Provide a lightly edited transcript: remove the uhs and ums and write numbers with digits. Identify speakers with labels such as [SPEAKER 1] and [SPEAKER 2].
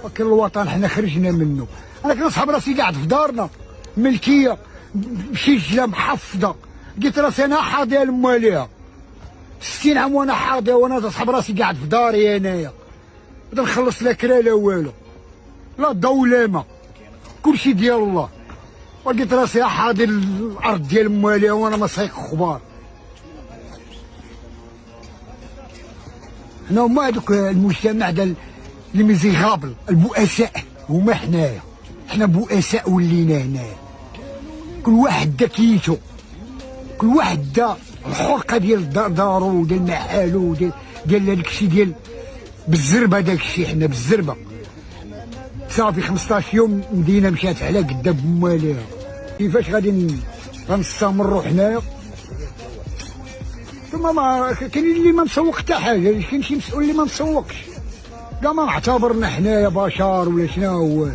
[SPEAKER 1] ولكن الوطن حنا خرجنا منه. انا كنصحاب راسي قاعد في دارنا ملكيه بشجله محفظه، لقيت راسي انا حاضيه لمواليها 60 عام وانا حاضيه، وانا تصحاب راسي قاعد في داري انايا، بدا نخلص لا كرا لا والو، لا ضو لا ما، كلشي ديال الله. ولقيت راسي حاضي الارض ديال مواليها وانا ما سايق خبار. حنا هما هذوك المجتمع ديال لي ميزيغابل، البؤساء هما حنايا، حنا بؤساء ولينا هنايا. كل واحد دا كيتو، كل واحد دا الحرقه ديال دارو ديال محالو ديال داك الشيء ديال بالزربه، داك الشيء حنا بالزربه. صافي 15 يوم مدينه مشات على قدا بمواليها. كيفاش غادي غنستمروا حنايا؟ ثم ما كاين اللي ما مسوق حتى حاجه، كاين شي مسؤول اللي ما مسوقش، كاع ما معتبرنا حنايا بشر ولا شنو هو.